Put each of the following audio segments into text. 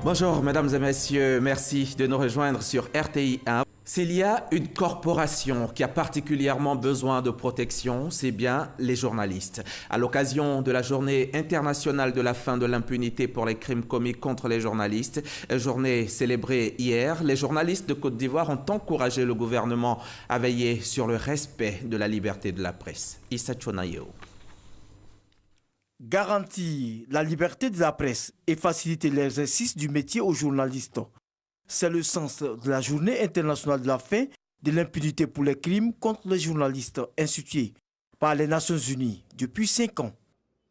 Bonjour mesdames et messieurs, merci de nous rejoindre sur RTI 1. S'il y a une corporation qui a particulièrement besoin de protection, c'est bien les journalistes. À l'occasion de la journée internationale de la fin de l'impunité pour les crimes commis contre les journalistes, journée célébrée hier, les journalistes de Côte d'Ivoire ont encouragé le gouvernement à veiller sur le respect de la liberté de la presse. Issa Chonayo. Garantir la liberté de la presse et faciliter l'exercice du métier aux journalistes. C'est le sens de la journée internationale de la fin de l'impunité pour les crimes contre les journalistes instituée par les Nations Unies depuis 5 ans.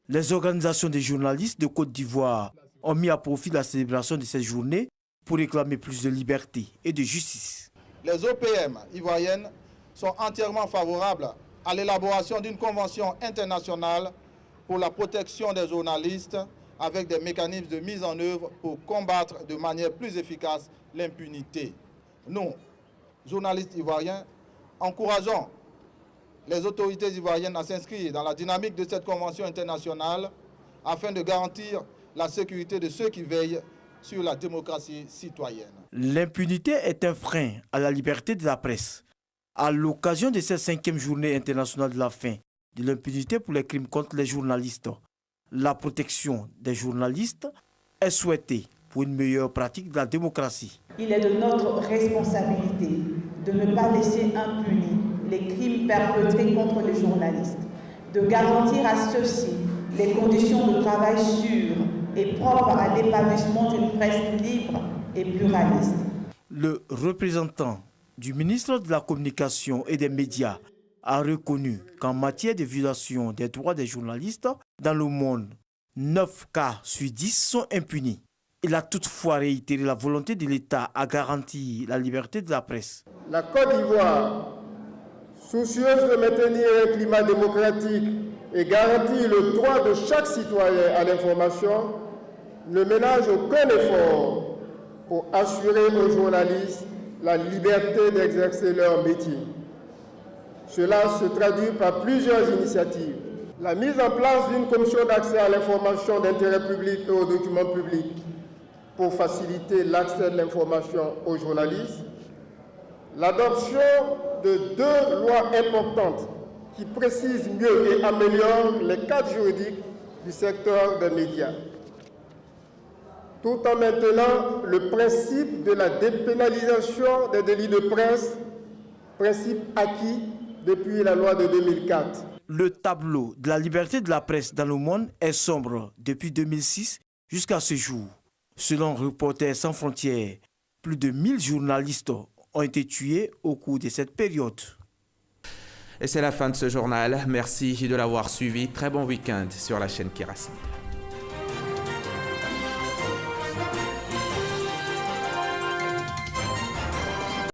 Les organisations des journalistes de Côte d'Ivoire ont mis à profit la célébration de cette journée pour réclamer plus de liberté et de justice. Les OPM ivoiriennes sont entièrement favorables à l'élaboration d'une convention internationale pour la protection des journalistes avec des mécanismes de mise en œuvre pour combattre de manière plus efficace l'impunité. Nous, journalistes ivoiriens, encourageons les autorités ivoiriennes à s'inscrire dans la dynamique de cette convention internationale afin de garantir la sécurité de ceux qui veillent sur la démocratie citoyenne. L'impunité est un frein à la liberté de la presse. À l'occasion de cette 5e journée internationale de la fin de l'impunité pour les crimes contre les journalistes, la protection des journalistes est souhaitée pour une meilleure pratique de la démocratie. Il est de notre responsabilité de ne pas laisser impunis les crimes perpétrés contre les journalistes, de garantir à ceux-ci les conditions de travail sûres et propres à l'épanouissement d'une presse libre et pluraliste. Le représentant du ministre de la Communication et des Médias a reconnu qu'en matière de violation des droits des journalistes dans le monde, 9 cas sur 10 sont impunis. Il a toutefois réitéré la volonté de l'État à garantir la liberté de la presse. La Côte d'Ivoire, soucieuse de maintenir un climat démocratique et garantir le droit de chaque citoyen à l'information, ne ménage aucun effort pour assurer aux journalistes la liberté d'exercer leur métier. Cela se traduit par plusieurs initiatives. La mise en place d'une commission d'accès à l'information d'intérêt public et aux documents publics pour faciliter l'accès de l'information aux journalistes. L'adoption de 2 lois importantes qui précisent mieux et améliorent les cadres juridiques du secteur des médias, tout en maintenant le principe de la dépénalisation des délits de presse, principe acquis depuis la loi de 2004. Le tableau de la liberté de la presse dans le monde est sombre depuis 2006 jusqu'à ce jour. Selon Reporters sans frontières, plus de 1000 journalistes ont été tués au cours de cette période. Et c'est la fin de ce journal. Merci de l'avoir suivi. Très bon week-end sur la chaîne qui rassemble.